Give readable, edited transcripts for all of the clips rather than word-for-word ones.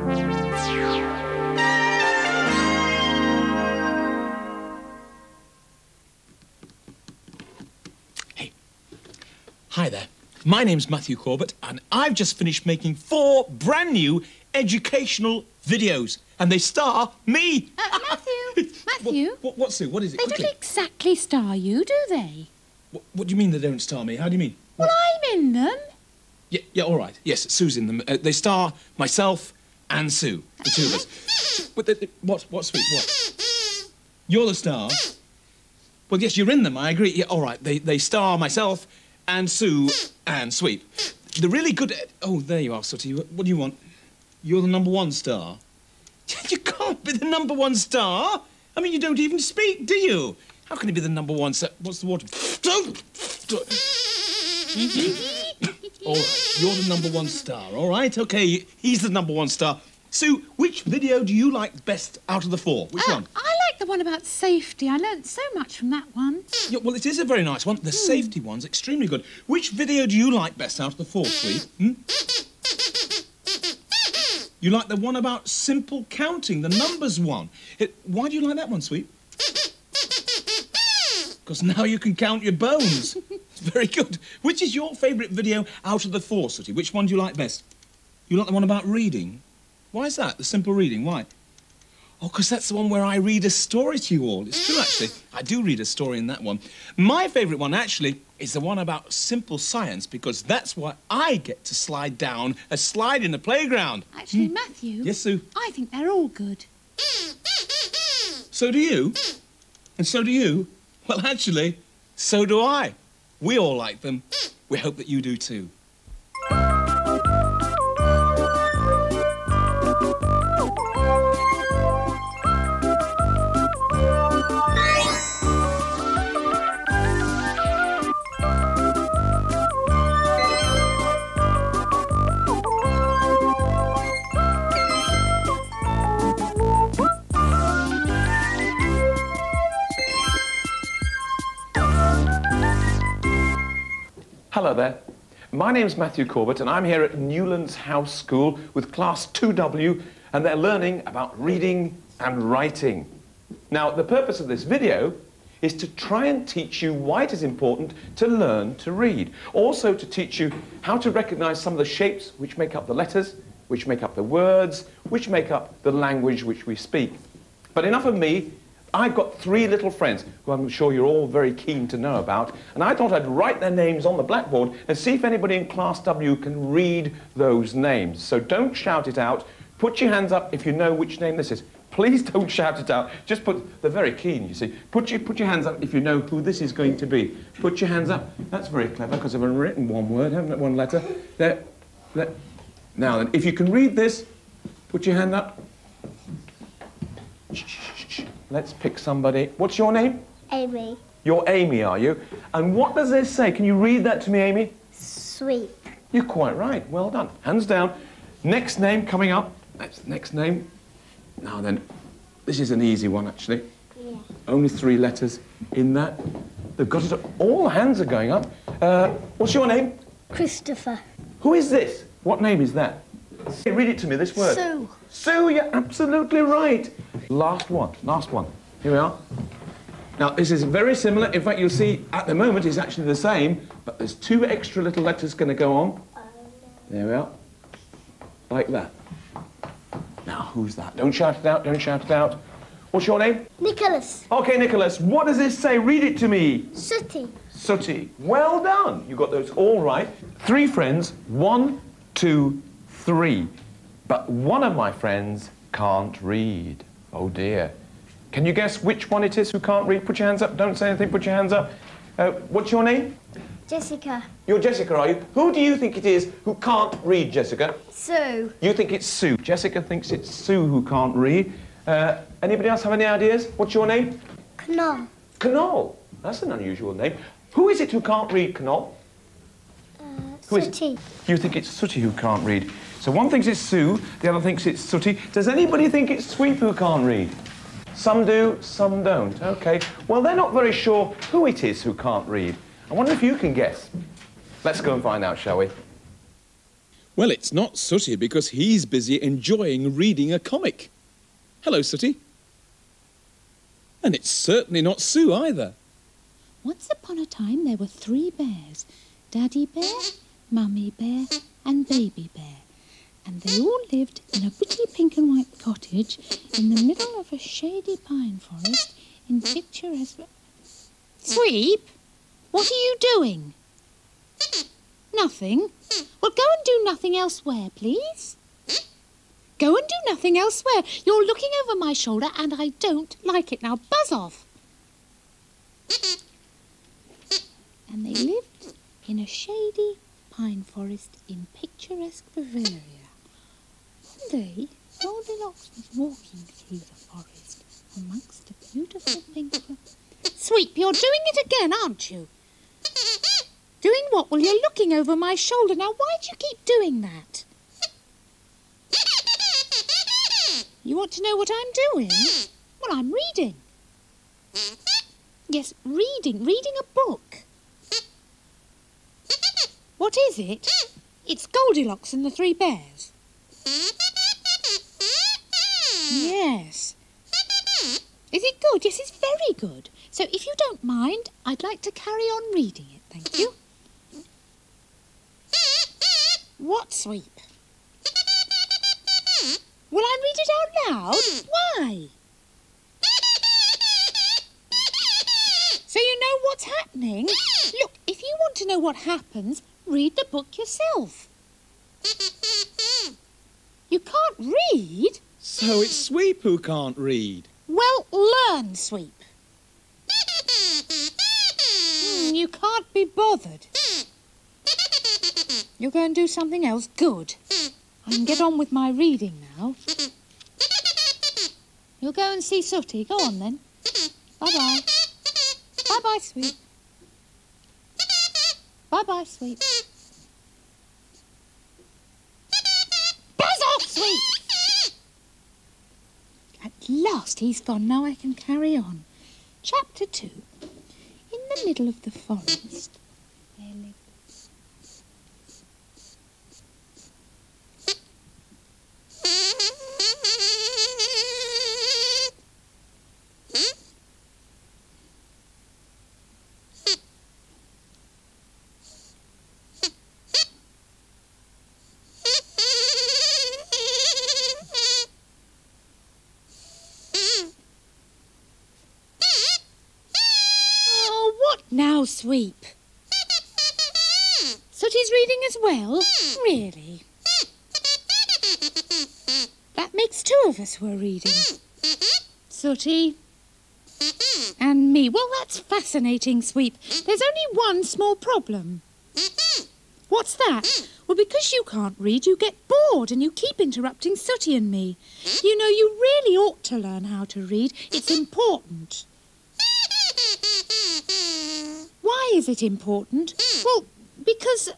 Hey. Hi there. My name's Matthew Corbett, and I've just finished making 4 brand new educational videos, and they star me. Matthew? What, Sue? What is it? They Quickly. don't exactly star you, do they? What do you mean they don't star me? How do you mean? Well, I'm in them. Yeah, all right. Yes, Sue's in them. They star myself and Sue, the two of us. But what, Sweet? What? You're the star. Well, yes, you're in them. I agree. Yeah, all right. They star myself and Sue and Sweet. The really good. Oh, there you are, Sooty. What do you want? You're the #1 star. You can't be the #1 star. I mean, you don't even speak, do you? How can you be the #1 star? What's the water? All right, you're the #1 star, all right? OK, he's the #1 star. Sue, which video do you like best out of the 4? Which one? I like the one about safety. I learnt so much from that one. Yeah, well, it is a very nice one. The safety one's extremely good. Which video do you like best out of the 4, Sweet? You like the one about simple counting, the numbers one. Why do you like that one, Sweet? Because now you can count your bones. It's very good. Which is your favourite video out of the 4, Sooty? Which one do you like best? You like the one about reading? Why is that? The simple reading, why? Oh, because that's the one where I read a story to you all. It's true, actually. I do read a story in that one. My favourite one, actually, is the one about simple science, because that's why I get to slide down a slide in the playground. Actually, Matthew... Yes, Sue? I think they're all good. So do you? And so do you? Well, actually, so do I. We all like them. We hope that you do too. Hello there. My name's Matthew Corbett, and I'm here at Newlands House School with Class 2W, and they're learning about reading and writing. Now, the purpose of this video is to try and teach you why it is important to learn to read. Also to teach you how to recognise some of the shapes which make up the letters, which make up the words, which make up the language which we speak. But enough of me. I've got 3 little friends who I'm sure you're all very keen to know about, and I thought I'd write their names on the blackboard and see if anybody in Class W can read those names. So don't shout it out. Put your hands up if you know which name this is. Please don't shout it out. Just they're very keen, you see. Put your hands up if you know who this is going to be. Put your hands up. That's very clever, because I've written one word, haven't I? One letter. There. Now then, if you can read this, put your hand up. Let's pick somebody. What's your name? Amy. You're Amy, are you? And what does this say? Can you read that to me, Amy? Sweet. You're quite right. Well done. Hands down. Next name coming up. That's the next name. Now then, this is an easy one, actually. Yeah. Only 3 letters in that. They've got it up. All the hands are going up. What's your name? Christopher. Who is this? What name is that? Read it to me, this word. Sue. Sue, you're absolutely right. Last one. Here we are. Now, this is very similar. In fact, you'll see at the moment it's actually the same, but there's 2 extra little letters going to go on. There we are. Like that. Now, who's that? Don't shout it out, don't shout it out. What's your name? Nicholas. OK, Nicholas, what does this say? Read it to me. Sooty. Sooty. Well done. You got those all right. 3 friends. 1, 2, 3. But one of my friends can't read. Oh, dear. Can you guess which one it is who can't read? Put your hands up. Don't say anything. Put your hands up. What's your name? Jessica. You're Jessica, are you? Who do you think it is who can't read, Jessica? Sue. You think it's Sue. Jessica thinks it's Sue who can't read. Anybody else have any ideas? What's your name? Knoll. Knoll. That's an unusual name. Who is it who can't read, Knoll? Sooty. You think it's Sooty who can't read. So one thinks it's Sue, the other thinks it's Sooty. Does anybody think it's Sweep who can't read? Some do, some don't. OK. Well, they're not very sure who it is who can't read. I wonder if you can guess. Let's go and find out, shall we? Well, it's not Sooty because he's busy enjoying reading a comic. Hello, Sooty. And it's certainly not Sue either. Once upon a time there were 3 bears. Daddy Bear, Mummy Bear and Baby Bear. And they all lived in a pretty pink and white cottage in the middle of a shady pine forest in picturesque... Sweep, what are you doing? Nothing. Well, go and do nothing elsewhere, please. Go and do nothing elsewhere. You're looking over my shoulder and I don't like it. Now, buzz off. And they lived in a shady pine forest in picturesque Bavaria. One day, Goldilocks was walking through the forest amongst the beautiful pink... Sweep, you're doing it again, aren't you? Doing what? Well, you're looking over my shoulder. Now, why do you keep doing that? You want to know what I'm doing? Well, I'm reading. Yes, reading. Reading a book. What is it? It's Goldilocks and the 3 Bears. Yes. Is it good? Yes, it's very good. So if you don't mind, I'd like to carry on reading it, thank you. What, Sweep? Will I read it out loud? Why? So you know what's happening? Look, if you want to know what happens, read the book yourself. You can't read? So it's Sweep who can't read. Well, learn, Sweep. You can't be bothered. You'll go and do something else? Good. I can get on with my reading now. You'll go and see Sooty. Go on, then. Bye-bye. Bye-bye, Sweep. Bye-bye, Sweep. Buzz off, Sweep! At last he's gone. Now I can carry on. Chapter 2. In the middle of the forest, there lived... Now, Sweep. Sooty's reading as well? Really? That makes 2 of us who are reading. Sooty. And me. Well, that's fascinating, Sweep. There's only one small problem. What's that? Well, because you can't read, you get bored and you keep interrupting Sooty and me. You know, you really ought to learn how to read. It's important. Why is it important? Well, because...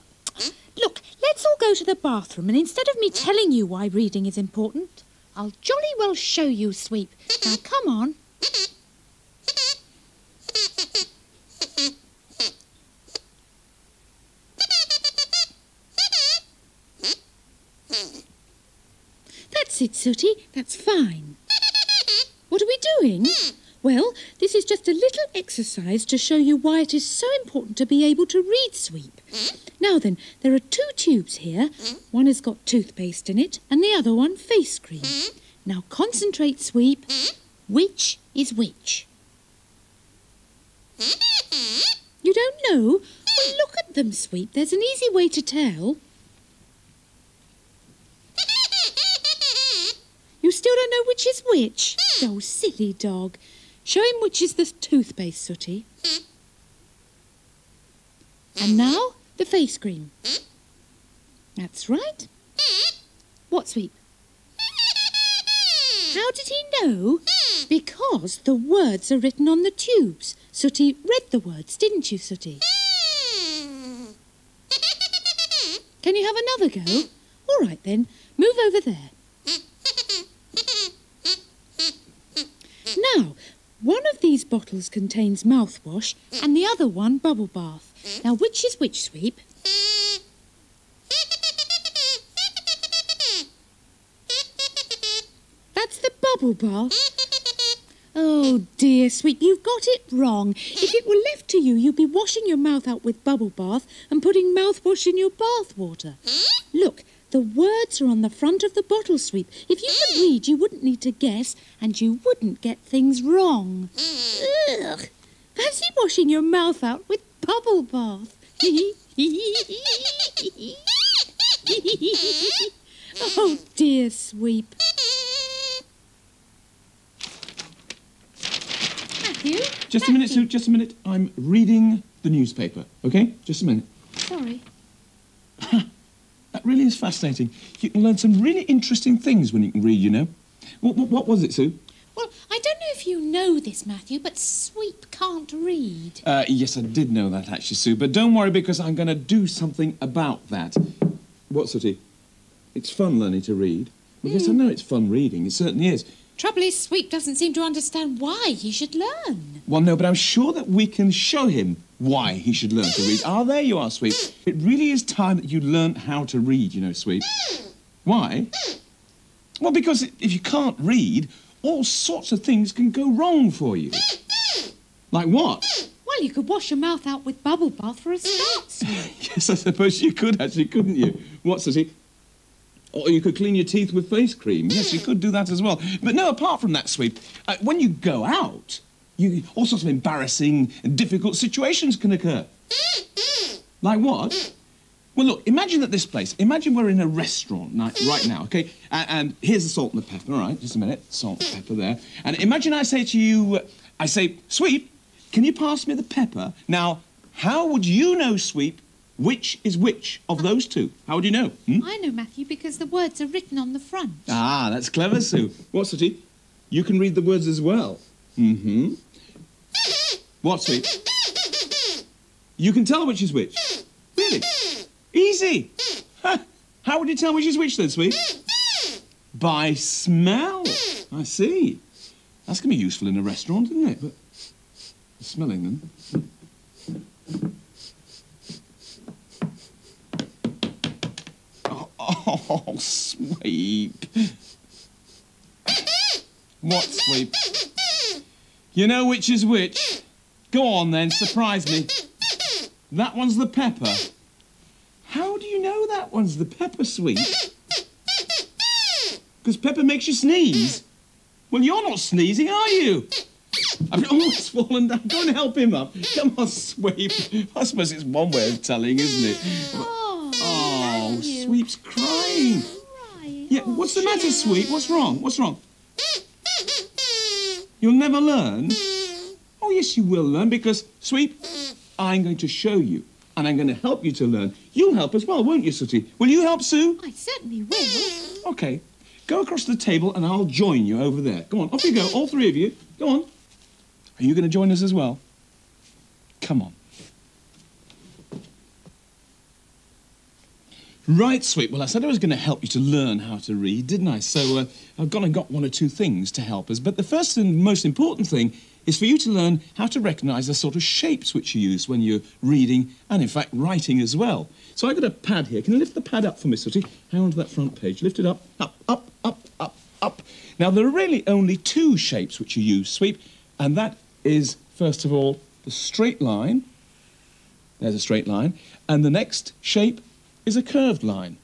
Look, let's all go to the bathroom and instead of me telling you why reading is important, I'll jolly well show you, Sweep. Now, come on. That's it, Sooty. That's fine. What are we doing? Well, this is just a little exercise to show you why it is so important to be able to read, Sweep. Now then, there are 2 tubes here. One has got toothpaste in it and the other one face cream. Now concentrate, Sweep. Which is which? You don't know? Well, look at them, Sweep. There's an easy way to tell. You still don't know which is which? Oh, silly dog. Show him which is the toothpaste, Sooty. And now, the face cream. That's right. What, Sweep? How did he know? Because the words are written on the tubes. Sooty read the words, didn't you, Sooty? Can you have another go? All right, then. Move over there. Now, one of these bottles contains mouthwash and the other one bubble bath. Now, which is which, Sweep? bubble bath? Oh, dear, sweet, you've got it wrong. If it were left to you, you'd be washing your mouth out with bubble bath and putting mouthwash in your bath water. Look, the words are on the front of the bottle, Sweep. If you could read, you wouldn't need to guess, and you wouldn't get things wrong. Ugh! Fancy washing your mouth out with bubble bath. Oh, dear, Sweep. Matthew? Just a minute, Sue, just a minute. I'm reading the newspaper, OK? Just a minute. Sorry. That really is fascinating. You can learn some really interesting things when you can read, you know. What was it, Sue? Well, I don't know if you know this, Matthew, but Sweep can't read. Yes, I did know that, actually, Sue. But don't worry, because I'm going to do something about that. What, Sooty? It's fun learning to read. Well, yes, I know it's fun reading. It certainly is. Trouble is, Sweep doesn't seem to understand why he should learn. Well, no, but I'm sure that we can show him why he should learn to read. Ah, there you are, Sweep. It really is time that you learnt how to read, you know, Sweep. Why? Well, because if you can't read, all sorts of things can go wrong for you. Like what? Well, you could wash your mouth out with bubble bath for a start, Sweep. Yes, I suppose you could, actually, couldn't you? What, Sooty? Or you could clean your teeth with face cream. Yes, you could do that as well. But no, apart from that, Sweep, when you go out, all sorts of embarrassing and difficult situations can occur. Like what? Well, look, imagine that this place, imagine we're in a restaurant right now, OK? And here's the salt and the pepper, all right? Just a minute. Salt and pepper there. And imagine I say to you, I say, Sweep, can you pass me the pepper? Now, how would you know, Sweep, which is which of those two? How would you know? I know, Matthew, because the words are written on the front. Ah, that's clever, Sue. What, Sooty? You can read the words as well. Mm-hmm. What, Sweep? You can tell which is which. Really? Easy. How would you tell which is which then, Sweep? By smell. I see. That's going to be useful in a restaurant, isn't it? But smelling them. Oh, Sweep. What, Sweep? You know which is which? Go on, then, surprise me. That one's the pepper. How do you know that one's the pepper, Sweep? Because pepper makes you sneeze. Well, you're not sneezing, are you? I've almost fallen down. Go and help him up. Come on, Sweep. I suppose it's one way of telling, isn't it? Oh, Sweep's crying. Yeah, what's the matter, Sweep? What's wrong? What's wrong? You'll never learn? Oh, yes, you will learn, because, Sweep, I'm going to show you, and I'm going to help you to learn. You'll help as well, won't you, Sooty? Will you help, Sue? I certainly will. OK. Go across the table, and I'll join you over there. Go on, off you go, all three of you. Go on. Are you going to join us as well? Come on. Right, Sweep. Well, I said I was going to help you to learn how to read, didn't I? So I've gone and got one or two things to help us. But the first and most important thing is for you to learn how to recognise the sort of shapes which you use when you're reading and, in fact, writing as well. So I've got a pad here. Can you lift the pad up for me, Sooty? Hang on to that front page. Lift it up, up, up, up, up, up. Now, there are really only two shapes which you use, Sweep, and that is, first of all, the straight line. There's a straight line. And the next shape is a curved line.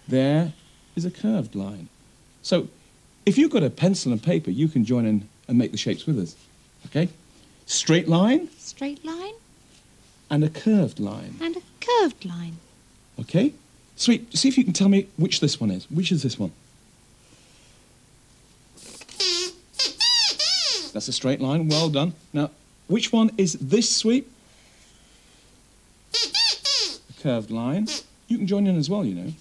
There is a curved line. So, if you've got a pencil and paper, you can join in and make the shapes with us. OK? Straight line. Straight line. And a curved line. And a curved line. OK? Sweet, see if you can tell me which this one is. Which is this one? That's a straight line. Well done. Now, which one is this, Sweep? A curved line. You can join in as well, you know.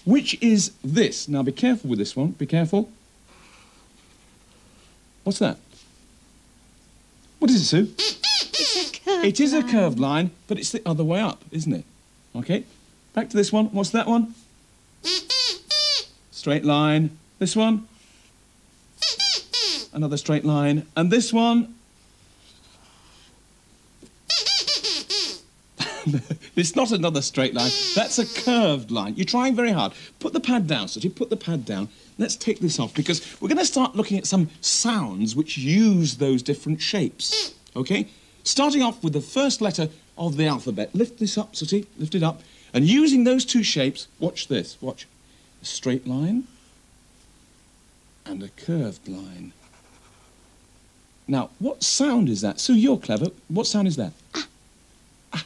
Which is this? Now, be careful with this one. Be careful. What's that? What is it, Sue? It's a curved line. It is a curved line, but it's the other way up, isn't it? OK? Back to this one. What's that one? Straight line. This one? Another straight line. And this one? It's not another straight line. That's a curved line. You're trying very hard. Put the pad down, Sooty. Put the pad down. Let's take this off because we're going to start looking at some sounds which use those different shapes. OK? Starting off with the first letter of the alphabet. Lift this up, Sooty. Lift it up. And using those two shapes, watch this. Watch. A straight line and a curved line. Now, what sound is that? Sue, you're clever. What sound is that? Ah. Ah.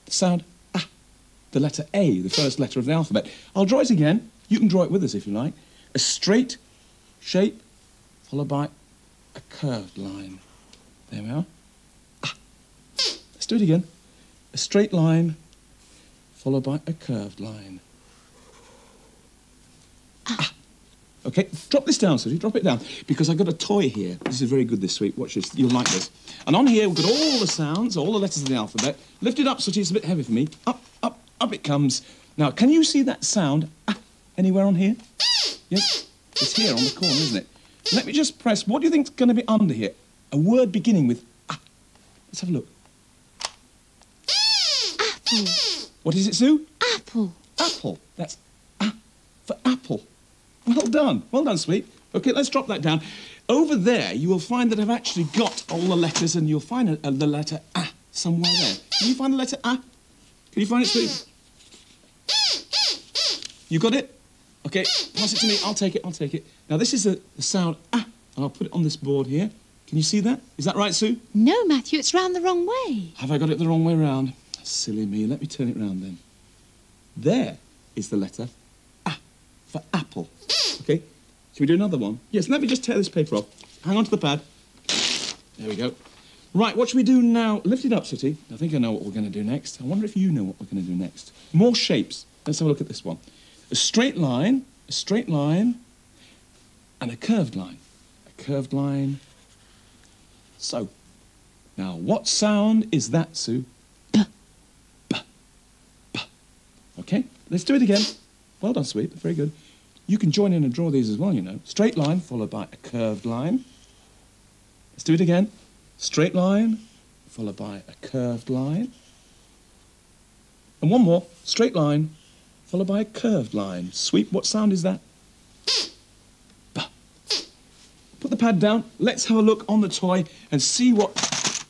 The sound ah. The letter A, the first letter of the alphabet. I'll draw it again. You can draw it with us if you like. A straight shape followed by a curved line. There we are. Ah. Let's do it again. A straight line followed by a curved line. Ah. OK, drop this down, Sooty, drop it down, because I've got a toy here. This is very good this week. Watch this. You'll like this. And on here, we've got all the sounds, all the letters of the alphabet. Lift it up, Sooty. It's a bit heavy for me. Up, up, up it comes. Now, can you see that sound anywhere on here? Yes? It's here on the corner, isn't it? Let me just press. What do you think's going to be under here? A word beginning with ah. Let's have a look. Apple. What is it, Sue? Apple. Apple. That's ah for apple. Well done, sweet. OK, let's drop that down. Over there, you will find that I've actually got all the letters, and you'll find the letter A somewhere there. Can you find the letter A? Can you find it, sweet? You got it? OK, pass it to me. I'll take it. Now, this is the sound A, and I'll put it on this board here. Can you see that? Is that right, Sue? No, Matthew, it's round the wrong way. Have I got it the wrong way round? Silly me. Let me turn it round then. There is the letter A for apple. OK, shall we do another one? Yes, let me just tear this paper off. Hang on to the pad. There we go. Right, what should we do now? Lift it up, Sooty. I think I know what we're going to do next. I wonder if you know what we're going to do next. More shapes. Let's have a look at this one. A straight line, and a curved line. A curved line. So, now what sound is that, Sue? B. B. B. OK, let's do it again. Well done, sweet. Very good. You can join in and draw these as well, you know. Straight line followed by a curved line. Let's do it again. Straight line followed by a curved line. And one more. Straight line followed by a curved line. Sweep, what sound is that? B. Put the pad down. Let's have a look on the toy and see what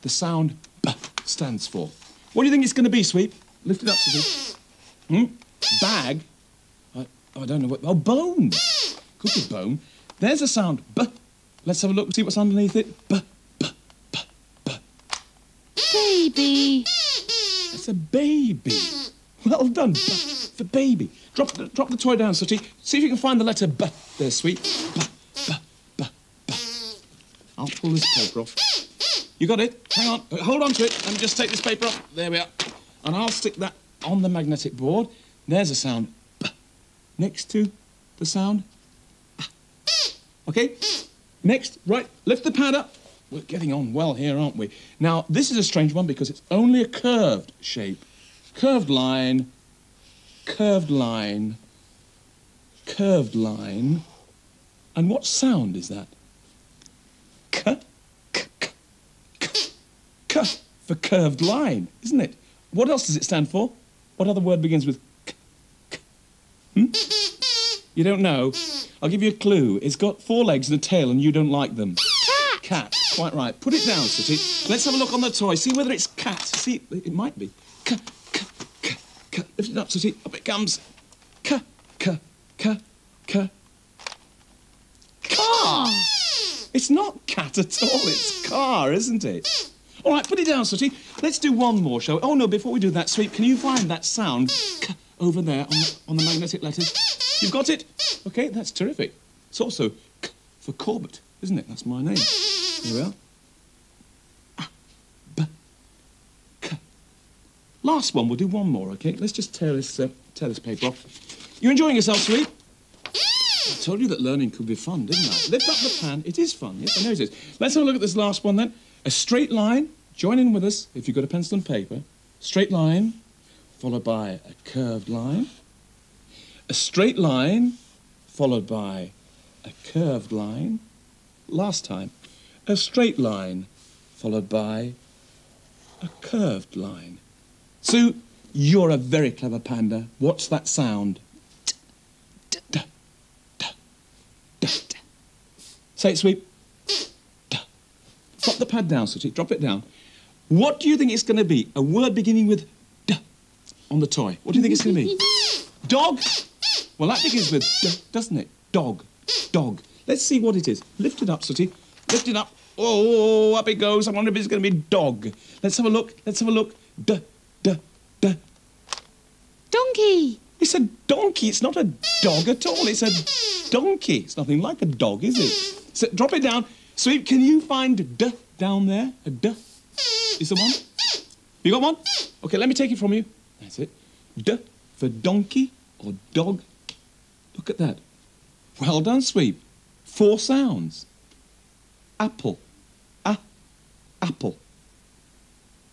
the sound B stands for. What do you think it's going to be, Sweep? Lift it up, Sweep. Bag. I don't know what... Oh, bone. Could be bone. There's a sound. B. Let's have a look and see what's underneath it. B, b, b, b. Baby. That's a baby. Well done. B for baby. Drop the toy down, Sooty. See if you can find the letter B there, sweet. B, b, b, b. I'll pull this paper off. You got it? Hang on. Hold on to it. Let me just take this paper off. There we are. And I'll stick that on the magnetic board. There's a sound. Next to the sound. OK? Next, right, lift the pad up. We're getting on well here, aren't we? Now, this is a strange one because it's only a curved shape. Curved line, curved line, curved line. And what sound is that? K, k, k, k, k for curved line, isn't it? What else does it stand for? What other word begins with k, k? You don't know? I'll give you a clue. It's got 4 legs and a tail and you don't like them. Cat. Cat. Quite right. Put it down, Sooty. Let's have a look on the toy. See whether it's cat. See, it might be. K, k, k, k. Lift it up, Sooty. Up it comes. K, k, k, k. Car. It's not cat at all. It's car, isn't it? All right, put it down, Sooty. Let's do one more, shall we? Oh, no, before we do that, Sweep, can you find that sound K over there on the magnetic letters? You've got it? OK, that's terrific. It's also K for Corbett, isn't it? That's my name. Here we are. A, B, K. Last one, we'll do one more, OK? Let's just tear this paper off. You enjoying yourself, Sweet? I told you that learning could be fun, didn't I? Lift up the pan. It is fun. Yes, I know it is. Let's have a look at this last one, then. A straight line. Join in with us if you've got a pencil and paper. Straight line, followed by a curved line. A straight line, followed by a curved line. Last time, a straight line, followed by a curved line. Sue, you're a very clever panda. What's that sound? D, d, d, d, d. Say it, Sweep. D. Drop the pad down, Sooty. Drop it down. What do you think it's going to be? A word beginning with D on the toy. What do you think it's going to be? Dog? Well, that begins with D, doesn't it? Dog. Dog. Let's see what it is. Lift it up, Sooty. Lift it up. Oh, up it goes. I wonder if it's going to be dog. Let's have a look. Let's have a look. D, d, d. Donkey. It's a donkey. It's not a dog at all. It's a donkey. It's nothing like a dog, is it? So drop it down. Sweep, can you find D down there? A D? Is there one? You got one? OK, let me take it from you. That's it. D for donkey or dog. Look at that. Well done, Sweep. 4 sounds. Apple. A. Apple.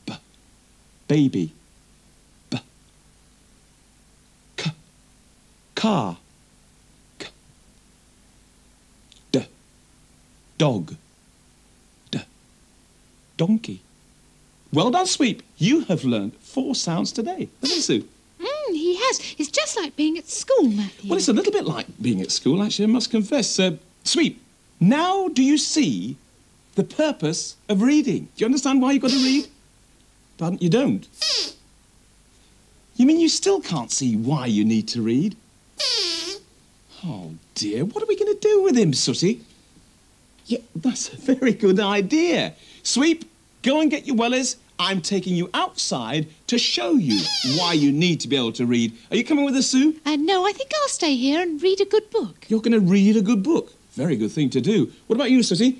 B. Baby. B. C. Car. C. D. Dog. D. Donkey. Well done, Sweep. You have learned 4 sounds today, haven't you, Sue? He has. It's just like being at school, Matthew. Well, it's a little bit like being at school, actually, I must confess. Sweep, now do you see the purpose of reading? Do you understand why you've got to read? Pardon? You don't? You mean you still can't see why you need to read? Oh, dear. What are we going to do with him, Sooty? Yeah, that's a very good idea. Sweep, go and get your wellies. I'm taking you outside to show you why you need to be able to read. Are you coming with us, Sue? No, I think I'll stay here and read a good book. You're going to read a good book. Very good thing to do. What about you, Sooty?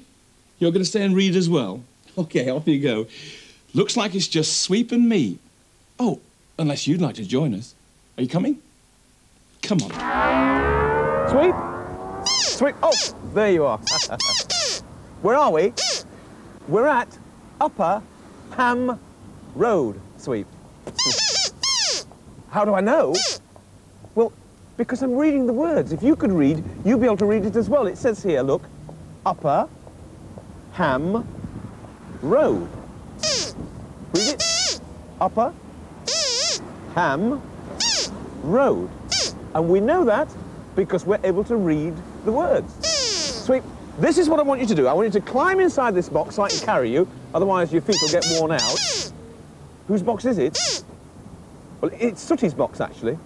You're going to stay and read as well? OK, off you go. Looks like it's just Sweep and me. Oh, unless you'd like to join us. Are you coming? Come on. Sweep? Sweep. Oh, there you are. Where are we? We're at Upper Ham Road, Sweep. How do I know? Well, because I'm reading the words. If you could read, you'd be able to read it as well. It says here, look, Upper Ham Road. Read it. Upper Ham Road. And we know that because we're able to read the words. Sweep, this is what I want you to do. I want you to climb inside this box so I can carry you, otherwise your feet will get worn out. Whose box is it? Well, it's Sooty's box, actually.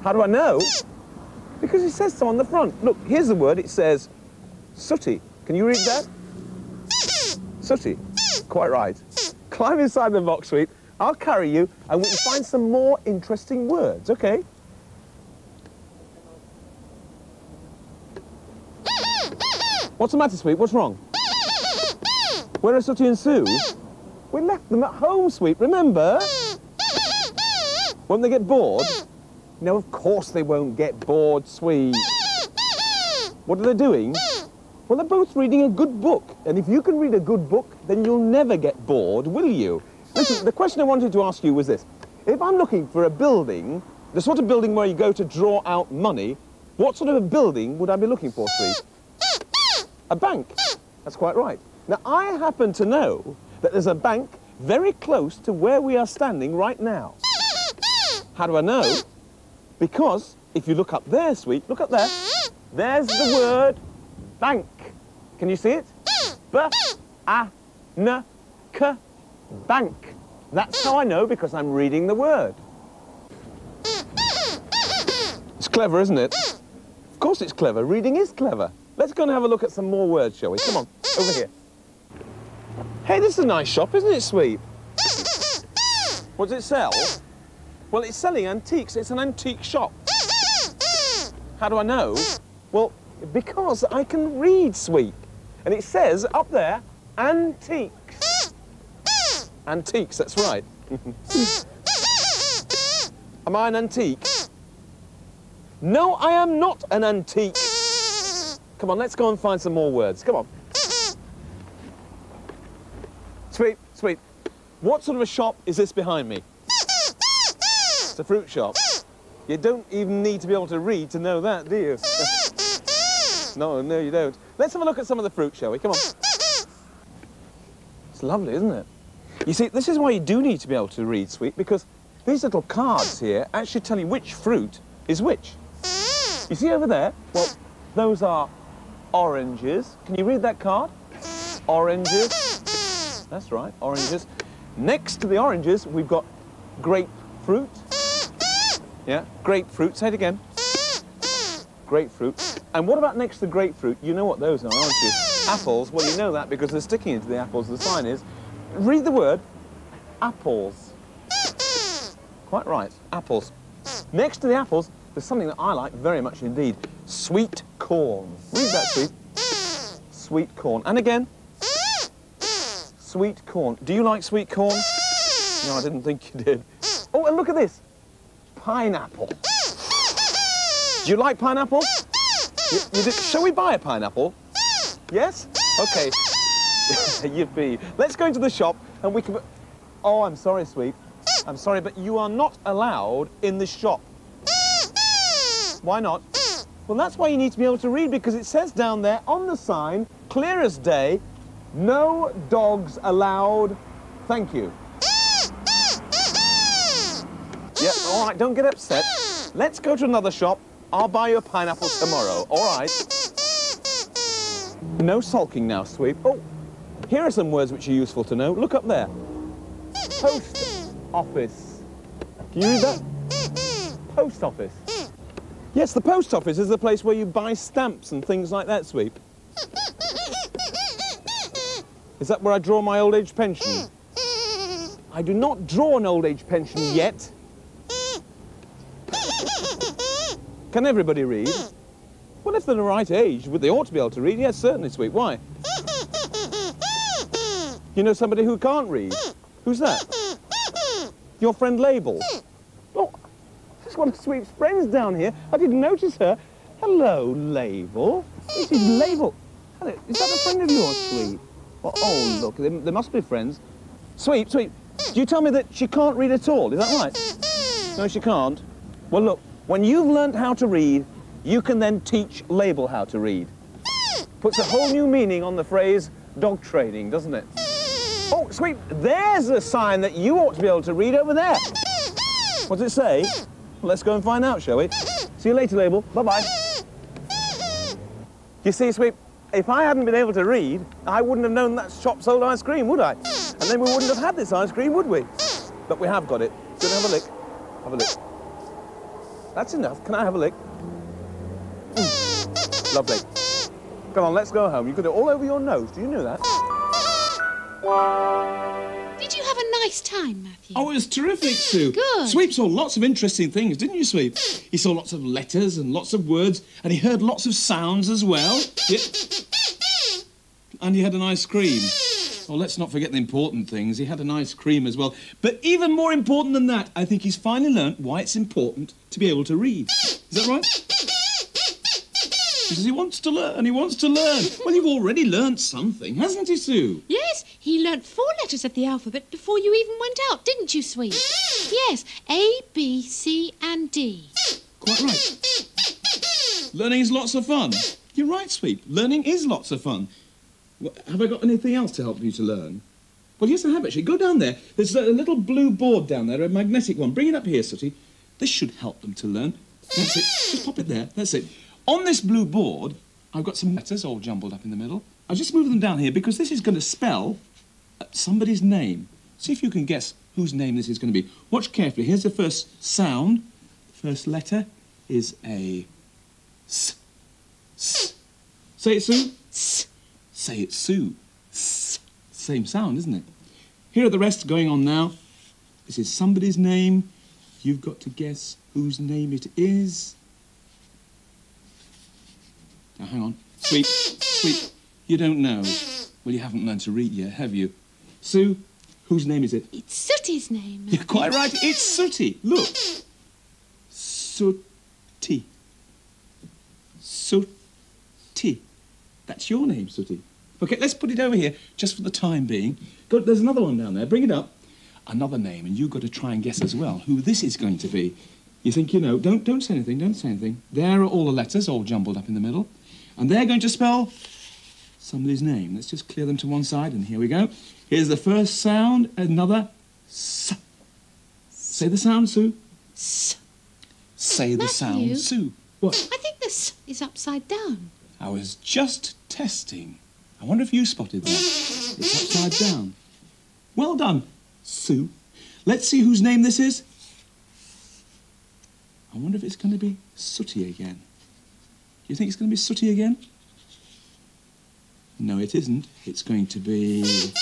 How do I know? Because it says so on the front. Look, here's the word. It says Sooty. Can you read that? Sooty. Quite right. Climb inside the box, Sweep. I'll carry you, and we can find some more interesting words, OK? What's the matter, Sweep? What's wrong? Where are Sooty and Sue? We left them at home, Sweep, remember? Won't they get bored? No, of course they won't get bored, Sweep. What are they doing? Well, they're both reading a good book. And if you can read a good book, then you'll never get bored, will you? Listen, the question I wanted to ask you was this. If I'm looking for a building, the sort of building where you go to draw out money, what sort of a building would I be looking for, Sweep? A bank. That's quite right. Now, I happen to know that there's a bank very close to where we are standing right now. How do I know? Because if you look up there, Sweep, look up there, there's the word bank. Can you see it? B-A-N-K, bank. That's how I know, because I'm reading the word. It's clever, isn't it? Of course it's clever. Reading is clever. Let's go and have a look at some more words, shall we? Come on, over here. Hey, this is a nice shop, isn't it, Sweep? What does it sell? Well, it's selling antiques. It's an antique shop. How do I know? Well, because I can read, Sweep. And it says up there, antiques. Antiques, that's right. Am I an antique? No, I am not an antique. Come on, let's go and find some more words. Come on. Sweep, Sweep. What sort of a shop is this behind me? It's a fruit shop. You don't even need to be able to read to know that, do you? No, you don't. Let's have a look at some of the fruit, shall we? Come on. It's lovely, isn't it? You see, this is why you do need to be able to read, Sweet, because these little cards here actually tell you which fruit is which. You see over there? Well, those are oranges. Can you read that card? Oranges. That's right, oranges. Next to the oranges, we've got grapefruit. Yeah, grapefruit. Say it again. Grapefruit. And what about next to grapefruit? You know what those are, aren't you? Apples. Well, you know that because they're sticking into the apples. The sign is. Read the word. Apples. Quite right. Apples. Next to the apples, there's something that I like very much indeed. Sweet corn. Read that, Sweet. Sweet corn. And again. Sweet corn. Do you like sweet corn? No, I didn't think you did. Oh, and look at this. Pineapple. Do you like pineapple? You do. Shall we buy a pineapple? Yes? Okay. Yippee. Let's go into the shop and we can... Oh, I'm sorry, Sweet. I'm sorry, but you are not allowed in the shop. Why not? Well, that's why you need to be able to read, because it says down there on the sign, clear as day, no dogs allowed. Thank you. Yeah, all right, don't get upset. Let's go to another shop. I'll buy you a pineapple tomorrow, all right? No sulking now, Sweep. Oh, here are some words which are useful to know. Look up there. Post office. Can you read that? Post office. Yes, the post office is the place where you buy stamps and things like that, Sweep. Is that where I draw my old age pension? I do not draw an old age pension yet. Can everybody read? Well, if they're the right age, they ought to be able to read. Yes, certainly, Sweet. Why? You know somebody who can't read? Who's that? Your friend Label. Oh, there's one of Sweet's friends down here. I didn't notice her. Hello, Label. This is Label. Hello. Is that a friend of yours, Sweet? Oh, look, they must be friends. Sweet, do you tell me that she can't read at all? Is that right? No, she can't. Well, look, when you've learnt how to read, you can then teach Label how to read. Puts a whole new meaning on the phrase dog training, doesn't it? Oh, Sweet, there's a sign that you ought to be able to read over there. What does it say? Well, let's go and find out, shall we? See you later, Label. Bye-bye. You see, Sweet, if I hadn't been able to read, I wouldn't have known that shop sold ice cream, would I? And then we wouldn't have had this ice cream, would we? But we have got it. So have a lick. Have a lick. That's enough. Can I have a lick? Lovely. Come on, let's go home. You've got it all over your nose. Do you know that? Did you have a nice time, Matthew? Oh, it was terrific, Sue. Good. Sweep saw lots of interesting things, didn't you, Sweep? He saw lots of letters and lots of words, and he heard lots of sounds as well. Yeah. And he had an ice cream. Oh, let's not forget the important things. He had an ice cream as well. But even more important than that, I think he's finally learnt why it's important to be able to read. Is that right? Because he wants to learn, he wants to learn. Well, you've already learnt something, hasn't he, Sue? Yes, he learnt 4 letters of the alphabet before you even went out, didn't you, Sweet? Yes, A, B, C and D. Quite right. Learning is lots of fun. You're right, Sweet. Learning is lots of fun. Have I got anything else to help you to learn? Well, yes, I have, actually. Go down there. There's a little blue board down there, a magnetic one. Bring it up here, Sooty. This should help them to learn. That's it. Just pop it there. That's it. On this blue board, I've got some letters all jumbled up in the middle. I'll just move them down here because this is going to spell somebody's name. See if you can guess whose name this is going to be. Watch carefully. Here's the first sound. The first letter is a S. S. Say it, Sue. S. Say it, Sue. S. Same sound, isn't it? Here are the rest going on now. This is somebody's name. You've got to guess whose name it is. Now, hang on. Sweet, Sweet, you don't know. Well, you haven't learned to read yet, have you? Sue, whose name is it? It's Sooty's name. You're quite right. It's Sooty. Look. Sooty. Sooty. That's your name, Sooty. OK, let's put it over here, just for the time being. There's another one down there. Bring it up. Another name, and you've got to try and guess as well who this is going to be. You think you know. Don't say anything. Don't say anything. There are all the letters, all jumbled up in the middle. And they're going to spell somebody's name. Let's just clear them to one side, and here we go. Here's the first sound, another S. Say the sound, Sue. S. Say the Matthew. sound, Sue. What? I think the S is upside down. I was just testing. I wonder if you spotted that. It's upside down. Well done, Sue. Let's see whose name this is. I wonder if it's going to be Sooty again. Do you think it's going to be Sooty again? No, it isn't. It's going to be...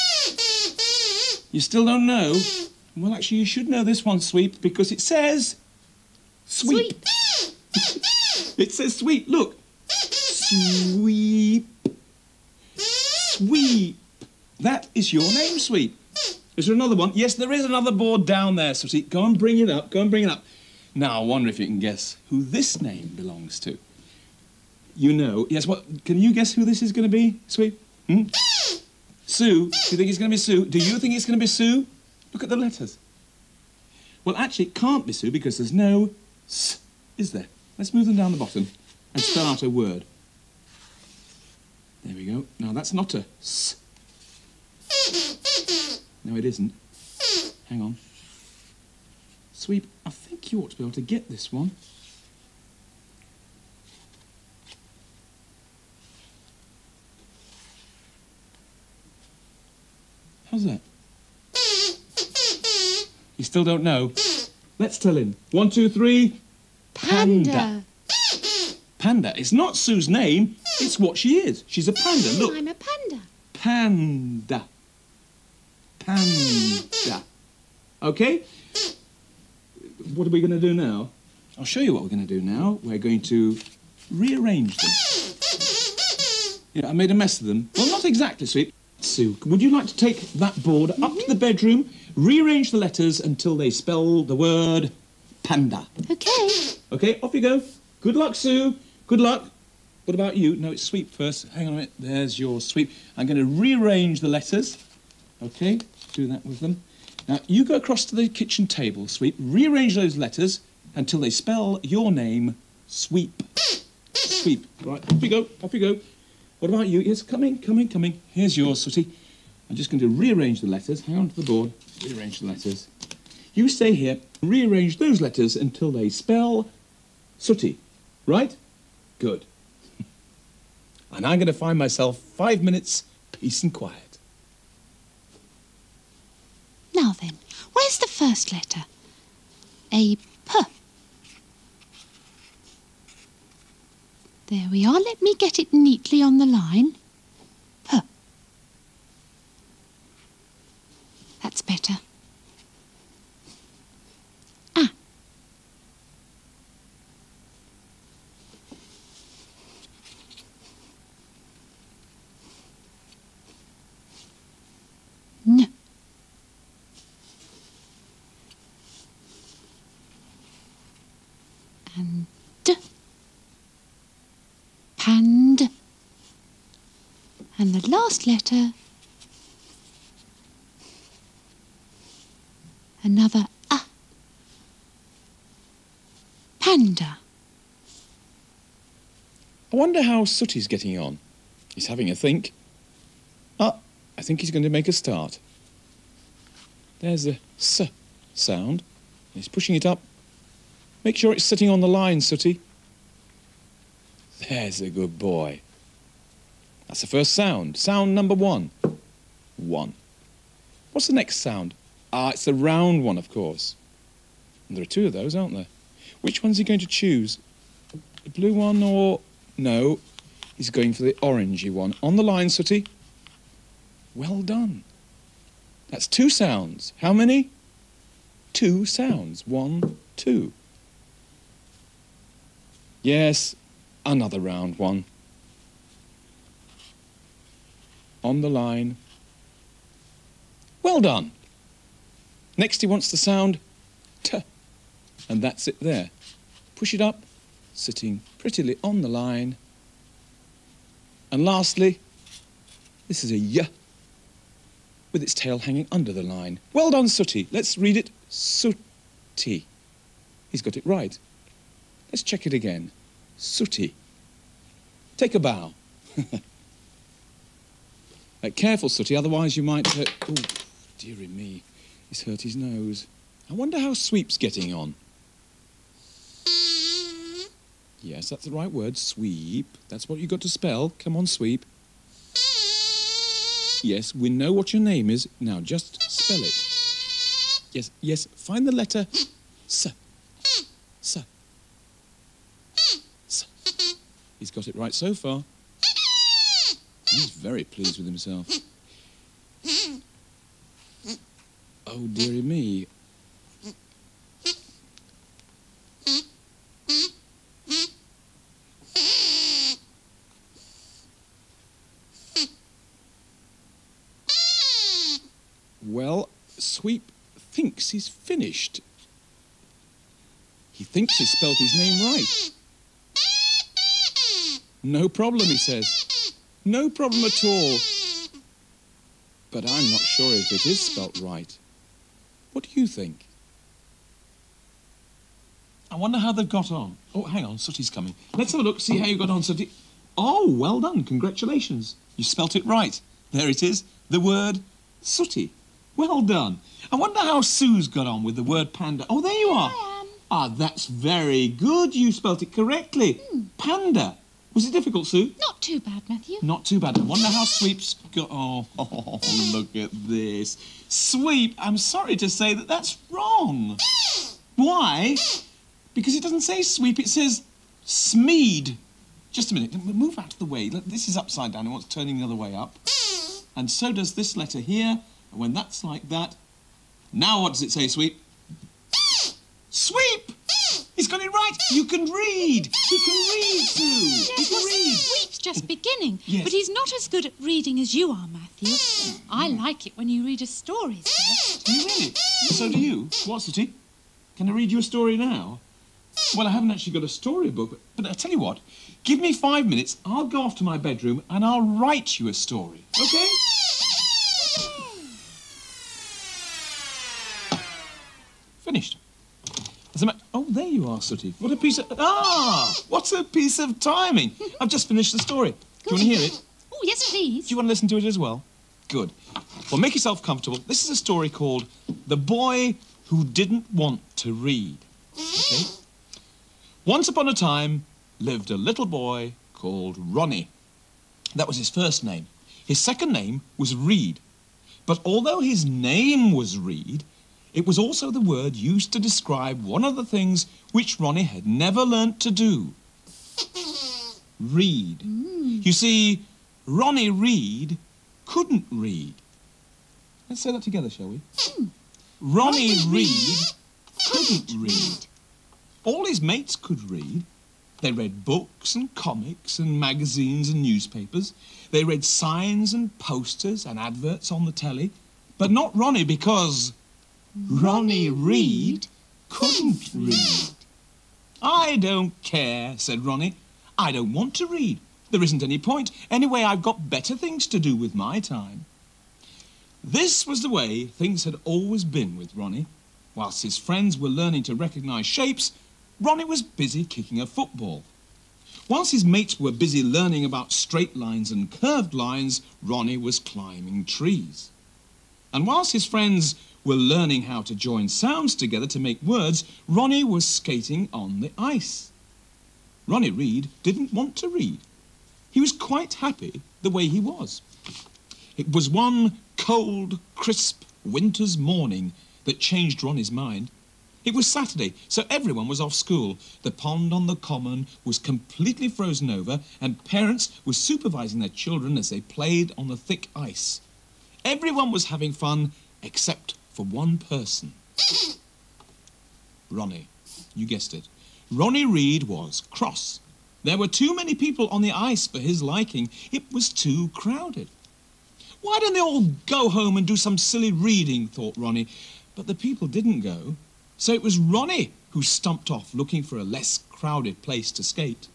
You still don't know? Well, actually, you should know this one, Sweep, because it says... Sweep. It says sweep. Look. Sweep. Sweep. That is your name, Sweep. Is there another one? Yes, there is another board down there, Sooty. Go and bring it up. Go and bring it up. Now, I wonder if you can guess who this name belongs to. You know. Yes, what? Can you guess who this is going to be, Sweep? Hmm? Sue. Do you think it's going to be Sue? Do you think it's going to be Sue? Look at the letters. Well, actually, it can't be Sue because there's no S, is there? Let's move them down the bottom and spell out a word. There we go. Now, that's not a S. No, it isn't. Hang on. Sweep, I think you ought to be able to get this one. How's that? You still don't know? Let's tell him. 1, 2, 3. Panda. Panda. It's not Sue's name. It's what she is. She's a panda. Look. I'm a panda. Panda. Panda. Okay? What are we going to do now? I'll show you what we're going to do now. We're going to rearrange them. Yeah, I made a mess of them. Well, not exactly, Sweep. Sue, would you like to take that board up to the bedroom, rearrange the letters until they spell the word panda? Okay. Okay, off you go. Good luck, Sue. Good luck. What about you? No, it's Sweep first. Hang on a minute. There's your Sweep. I'm going to rearrange the letters. Okay, do that with them. Now, you go across to the kitchen table, Sweep. Rearrange those letters until they spell your name, Sweep. Sweep. Right, off you go. Off you go. What about you? Yes, coming. Here's yours, Sooty. I'm just going to rearrange the letters. Hang on to the board. Rearrange the letters. You stay here. Rearrange those letters until they spell Sooty. Right? Good. And I'm going to find myself 5 minutes peace and quiet. Now then, where's the first letter? A P. There we are. Let me get it neatly on the line. P. That's better. A. N. And D. Pand. And the last letter, another A. Panda. I wonder how Sooty's getting on. He's having a think. Ah, I think he's going to make a start. There's a S sound. He's pushing it up. Make sure it's sitting on the line, Sooty. There's a good boy. That's the first sound. Sound number 1. 1. What's the next sound? Ah, it's the round one, of course. And there are 2 of those, aren't there? Which one's he going to choose? The blue one or... No, he's going for the orangey one. On the line, Sooty. Well done. That's 2 sounds. How many? 2 sounds. 1, 2. Yes, another round one. On the line. Well done. Next he wants the sound T. And that's it there. Push it up, sitting prettily on the line. And lastly, this is a Y with its tail hanging under the line. Well done, Sooty. Let's read it. Sooty. He's got it right. Let's check it again. Sooty. Take a bow. Careful, Sooty, otherwise you might hurt... Oh, dearie me. He's hurt his nose. I wonder how Sweep's getting on. Yes, that's the right word, sweep. That's what you got to spell. Come on, Sweep. Yes, we know what your name is. Now, just spell it. Yes, yes, find the letter S. S. S. He's got it right so far. He's very pleased with himself. Oh, dearie me. Well, Sweep thinks he's finished. He thinks he's spelt his name right. No problem, he says. No problem at all. But I'm not sure if it is spelt right. What do you think? I wonder how they've got on. Oh, hang on, Sooty's coming. Let's have a look, see how you got on, Sooty. Oh, well done, congratulations. You spelt it right. There it is, the word Sooty. Well done. I wonder how Sue's got on with the word panda. Oh, there you are. I am. Ah, that's very good. You spelt it correctly. Panda. Was it difficult, Sue? Not too bad, Matthew. Not too bad. I wonder how Sweep's got... Oh, look at this. Sweep, I'm sorry to say that that's wrong. Why? Because it doesn't say sweep, it says Smeed. Just a minute. Move out of the way. Look, this is upside down. I want it turning the other way up. And so does this letter here. And when that's like that... Now what does it say, Sweep? Sweep! He's got it right. You can read. You can read, Sue. You can read. Sweep's just beginning, Yes. but he's not as good at reading as you are, Matthew. I like it when you read us stories first. Do you really? So do you. What, Sooty? Can I read you a story now? Well, I haven't actually got a storybook, but I'll tell you what. Give me 5 minutes, I'll go off to my bedroom and I'll write you a story, OK? Finished. Oh, there you are, Sooty. What a piece of... Ah! What's a piece of timing? I've just finished the story. Do you want to hear it? Oh, yes, please. Do you want to listen to it as well? Good. Well, make yourself comfortable. This is a story called The Boy Who Didn't Want to Read. OK? Once upon a time lived a little boy called Ronnie. That was his first name. His second name was Reed. But although his name was Reed, it was also the word used to describe one of the things which Ronnie had never learnt to do. Read. You see, Ronnie Reed couldn't read. Let's say that together, shall we? Ronnie Reed couldn't read. All his mates could read. They read books and comics and magazines and newspapers. They read signs and posters and adverts on the telly. But not Ronnie, because Ronnie Reed couldn't read. I don't care, said Ronnie. I don't want to read. There isn't any point. Anyway, I've got better things to do with my time. This was the way things had always been with Ronnie. Whilst his friends were learning to recognise shapes, Ronnie was busy kicking a football. Whilst his mates were busy learning about straight lines and curved lines, Ronnie was climbing trees. And whilst his friends were learning how to join sounds together to make words, Ronnie was skating on the ice. Ronnie Reed didn't want to read. He was quite happy the way he was. It was one cold, crisp winter's morning that changed Ronnie's mind. It was Saturday, so everyone was off school. The pond on the common was completely frozen over, and parents were supervising their children as they played on the thick ice. Everyone was having fun, except for one person. Ronnie. You guessed it. Ronnie Reed was cross. There were too many people on the ice for his liking. It was too crowded. Why don't they all go home and do some silly reading, thought Ronnie. But the people didn't go. So it was Ronnie who stumped off looking for a less crowded place to skate.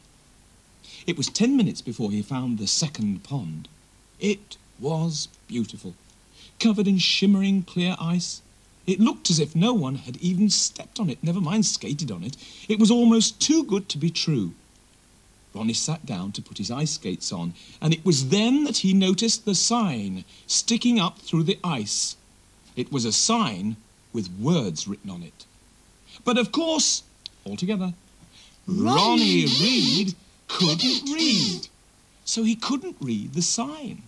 It was 10 minutes before he found the second pond. It was beautiful, covered in shimmering clear ice. It looked as if no one had even stepped on it, never mind skated on it. It was almost too good to be true. Ronnie sat down to put his ice skates on, and it was then that he noticed the sign sticking up through the ice. It was a sign with words written on it. But of course, all together, Ronnie Reed couldn't read, so he couldn't read the sign.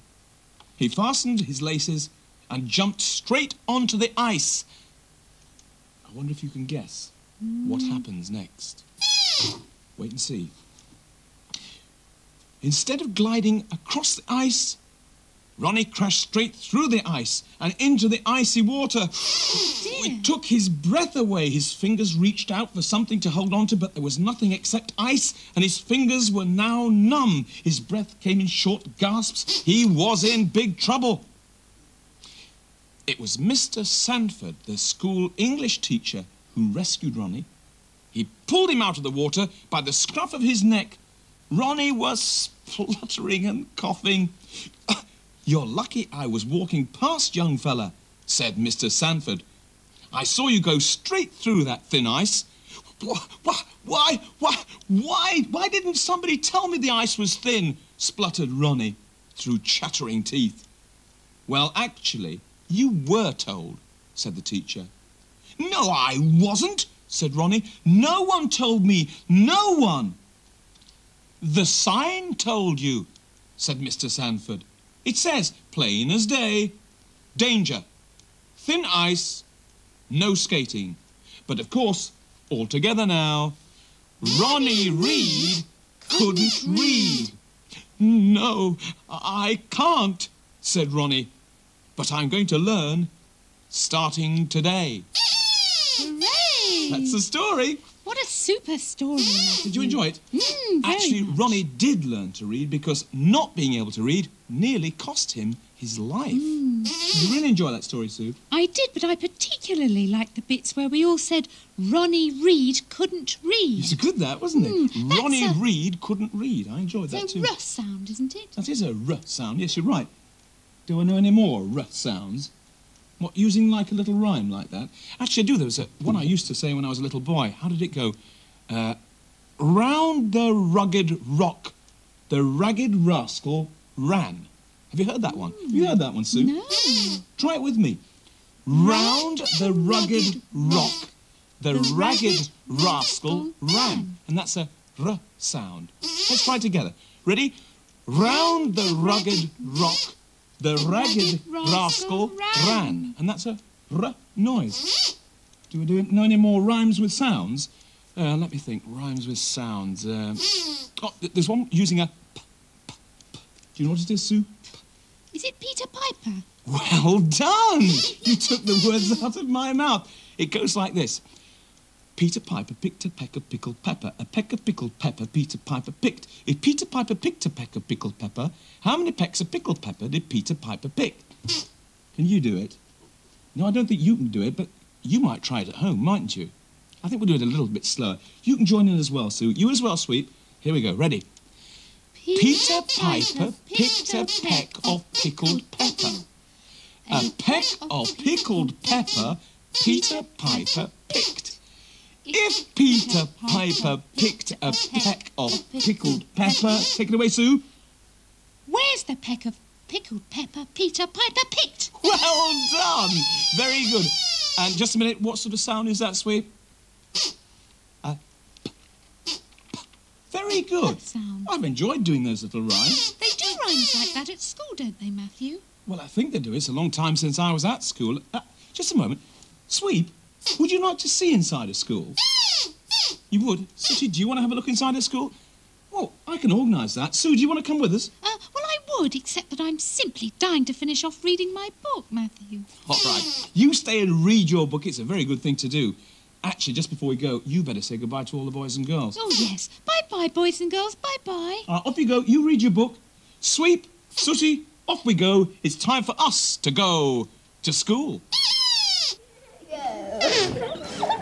He fastened his laces and jumped straight onto the ice. I wonder if you can guess what happens next. Wait and see. Instead of gliding across the ice, Ronnie crashed straight through the ice and into the icy water. It took his breath away. His fingers reached out for something to hold on to, but there was nothing except ice, and his fingers were now numb. His breath came in short gasps. He was in big trouble. It was Mr. Sanford, the school English teacher, who rescued Ronnie. He pulled him out of the water by the scruff of his neck. Ronnie was spluttering and coughing. "You're lucky I was walking past, young fella," said Mr. Sanford. "I saw you go straight through that thin ice." Why didn't somebody tell me the ice was thin?" spluttered Ronnie through chattering teeth. "Well, actually, you were told," said the teacher. "No, I wasn't," said Ronnie. "No one told me. No one." "The sign told you," said Mr. Sanford. "It says, plain as day, danger, thin ice, no skating. But of course, all together now, Ronnie Reed couldn't read." "No, I can't," said Ronnie. "But I'm going to learn starting today." Hooray! That's the story. What a super story, Matthew. Did you enjoy it? Very Actually, much. Ronnie did learn to read because not being able to read nearly cost him his life. Did you really enjoy that story, Sue? I did, but I particularly liked the bits where we all said Ronnie Reed couldn't read. It's good, that, wasn't it? that's Ronnie a- Reed couldn't read. I enjoyed that It's a too. rough sound, isn't it? That is a R sound. Yes, you're right. Do I know any more R sounds? What, using like a little rhyme like that? Actually, I do. There was one I used to say when I was a little boy. How did it go? Round the rugged rock, the ragged rascal ran. Have you heard that one? Have you heard that one, Sue? No. Try it with me. Round the rugged rock, the ragged rascal ran. And that's a R sound. Let's try it together. Ready? Round the rugged rock, the ragged rascal ran. And that's a R noise. Do we know any more rhymes with sounds? Let me think. Rhymes with sounds. There's one using a p, p, p. Do you know what it is, Sue? Is it Peter Piper? Well done! You took the words out of my mouth. It goes like this. Peter Piper picked a peck of pickled pepper. A peck of pickled pepper Peter Piper picked. If Peter Piper picked a peck of pickled pepper, how many pecks of pickled pepper did Peter Piper pick? Can you do it? No, I don't think you can do it, but you might try it at home, mightn't you? I think we'll do it a little bit slower. You can join in as well, Sue. You as well, Sweep. Here we go. Ready? Peter Piper picked a peck of pickled pepper. A peck of pickled pepper Peter Piper picked. If Peter Piper picked a peck of pickled pepper... Take it away, Sue. Where's the peck of pickled pepper Peter Piper picked? Well done. Very good. And just a minute, what sort of sound is that, Sweep? Very good. That sound. I've enjoyed doing those little rhymes. They do rhymes like that at school, don't they, Matthew? Well, I think they do. It's a long time since I was at school. Just a moment. Sweep, would you like to see inside a school? You would? Sooty, do you want to have a look inside a school? Well, I can organise that. Sue, do you want to come with us? Well, I would, except that I'm simply dying to finish off reading my book, Matthew. All right. You stay and read your book. It's a very good thing to do. Actually, just before we go, you better say goodbye to all the boys and girls. Oh, yes. Bye-bye, boys and girls. Bye-bye. Off you go. You read your book. Sweep, Sooty, off we go. It's time for us to go to school.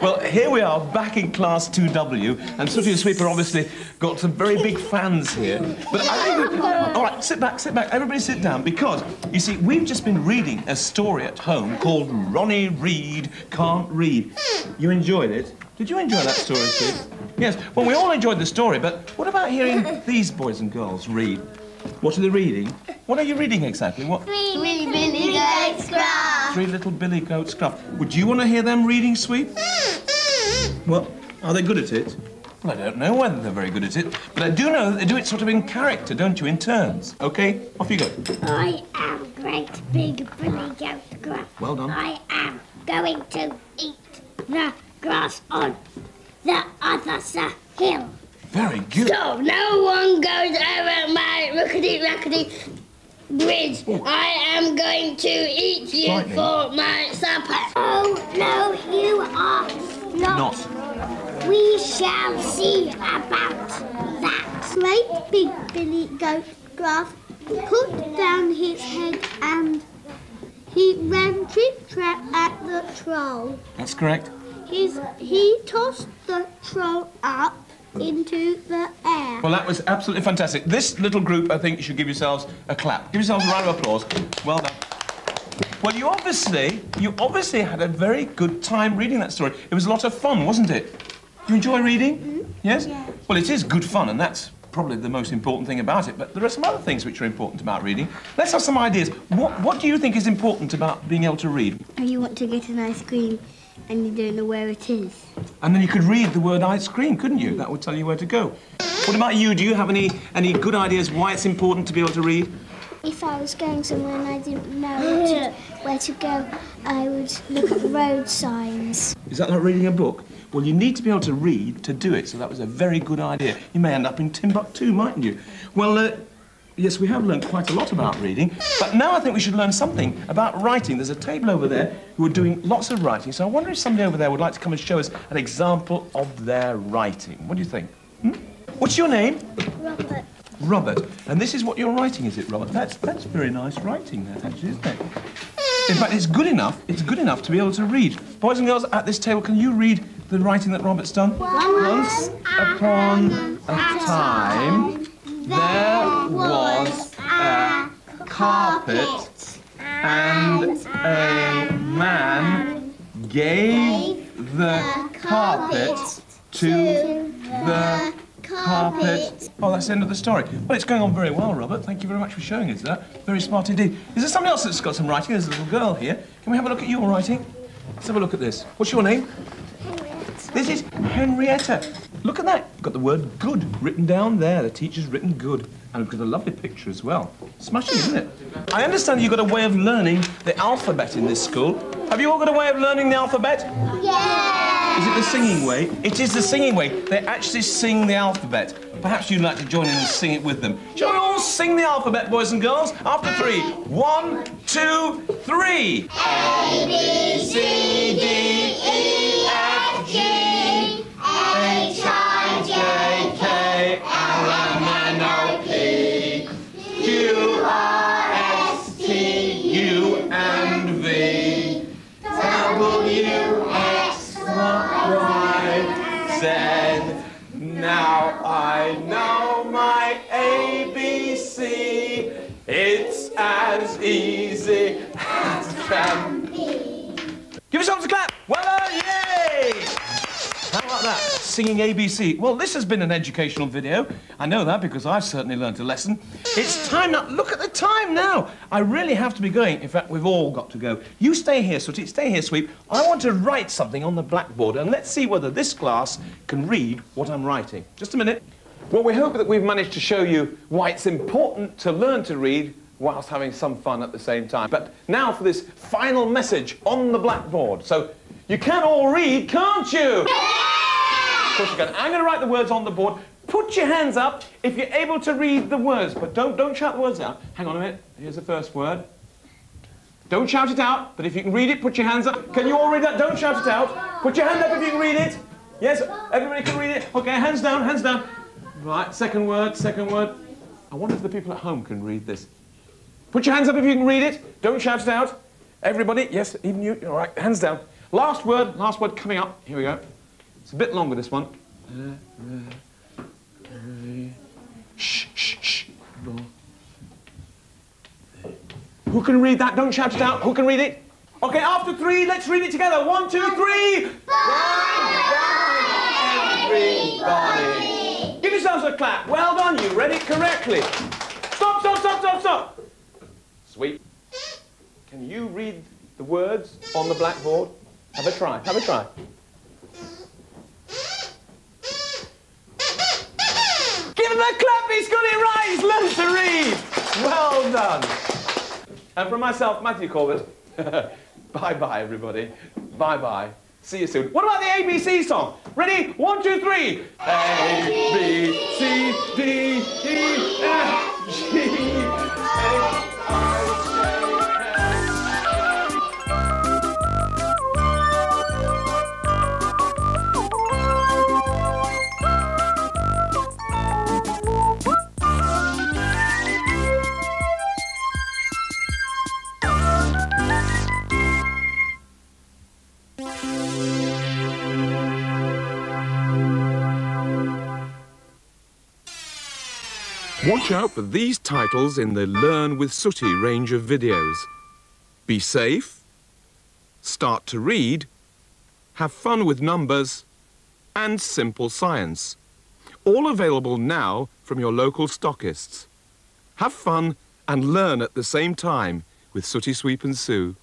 Well, here we are back in class 2W, and Sooty and Sweep are obviously got some very big fans here. But I think... All right, sit back. Everybody sit down, because, you see, we've just been reading a story at home called Ronnie Reed Can't Read. You enjoyed it? Did you enjoy that story, Sweep? Yes, well, we all enjoyed the story, but what about hearing these boys and girls read? What are they reading? What are you reading exactly? What? Three Billy Goats Gruff. Three Little Billy Goats Gruff. Would you want to hear them reading, Sweet? Well, are they good at it? Well, I don't know whether they're very good at it, but I do know that they do it sort of in character, don't you, in turns. OK, off you go. I am Great Big Billy Goat Gruff. Well done. I am going to eat the grass on the other hill. Very good. So no one goes over my rickety-rackety bridge. Oh. I am going to eat you Frightening. for my supper. Oh, no, you are not. We shall see about that. Great Big Billy Goat Gruff put down his head and he ran trip-trap at the troll. That's correct. He tossed the troll up into the air. Well, that was absolutely fantastic. This little group, I think you should give yourselves a clap. Give yourselves a round of applause. Well done. Well, you obviously had a very good time reading that story. It was a lot of fun, wasn't it? You enjoy reading? Mm-hmm. Yes? Yeah. Well, it is good fun, and that's probably the most important thing about it. But there are some other things which are important about reading. Let's have some ideas. What do you think is important about being able to read? You want to get an ice cream and you don't know where it is. And then you could read the word ice cream, couldn't you? That would tell you where to go. What about you? Do you have any good ideas why it's important to be able to read? If I was going somewhere and I didn't know where to go, I would look at road signs. Is that like reading a book? Well, you need to be able to read to do it, so that was a very good idea. You may end up in Timbuktu, mightn't you? Well, yes, we have learned quite a lot about reading, but now I think we should learn something about writing. There's a table over there who are doing lots of writing, so I wonder if somebody over there would like to come and show us an example of their writing. What do you think? What's your name? Robert. Robert. And this is what you're writing, is it, Robert? That's very nice writing, that, actually, isn't it? In fact, it's good enough to be able to read. Boys and girls at this table, can you read the writing that Robert's done? Once upon a time, there was a carpet, and a man gave the carpet to the carpet. Oh, that's the end of the story. Well, it's going on very well, Robert. Thank you very much for showing us that. Very smart indeed. Is there somebody else that's got some writing? There's a little girl here. Can we have a look at your writing? Let's have a look at this. What's your name? Henrietta. This is Henrietta. Look at that. You've got the word good written down there. The teacher's written good. And we've got a lovely picture as well. Smashing, isn't it? I understand you've got a way of learning the alphabet in this school. Have you all got a way of learning the alphabet? Yeah. Is it the singing way? It is the singing way. They actually sing the alphabet. Perhaps you'd like to join in and sing it with them. Shall we all sing the alphabet, boys and girls? After three. 1, 2, 3. A, B, C, D, E, F, G, H, I, J, K, L, M, N, O, P, Q, R, S, T, U, and V. W, X, Y, Z. Now I know my ABC. It's as easy as can be. Give yourselves a clap. Well done, yay! How about that? Singing ABC. Well, this has been an educational video. I know that because I've certainly learned a lesson. It's time now. Look at the time now. I really have to be going. In fact, we've all got to go. You stay here, Sooty. Stay here, Sweep. I want to write something on the blackboard, and let's see whether this class can read what I'm writing. Just a minute. Well, we hope that we've managed to show you why it's important to learn to read whilst having some fun at the same time. But now for this final message on the blackboard. So, you can all read, can't you? Of course you can. I'm going to write the words on the board. Put your hands up if you're able to read the words, but don't shout the words out. Hang on a minute. Here's the first word. Don't shout it out, but if you can read it, put your hands up. Can you all read that? Don't shout it out. Put your hand up if you can read it. Yes, everybody can read it. Okay, hands down, hands down. Right, second word, second word. I wonder if the people at home can read this. Put your hands up if you can read it. Don't shout it out. Everybody, yes, even you. All right, hands down. Last word coming up. Here we go. It's a bit longer, this one. Shh, shh, shh. Who can read that? Don't shout it out. Who can read it? Okay, after 3, let's read it together. 1, 2, 3. 1, 2, 3. Bonnie. Give yourselves a clap. Well done, you read it correctly. Stop, stop, stop, stop, stop. Sweet. Can you read the words on the blackboard? Have a try, have a try. Give him a clap, he's got it right, he's learned to read. Well done. And from myself, Matthew Corbett, bye-bye, everybody. Bye-bye. See you soon. What about the ABC song? Ready? 1, 2, 3. A, B, C, D, E, F, G, H, I, J, Watch out for these titles in the Learn with Sooty range of videos. Be safe, start to read, have fun with numbers, and simple science. All available now from your local stockists. Have fun and learn at the same time with Sooty, Sweep and Sue.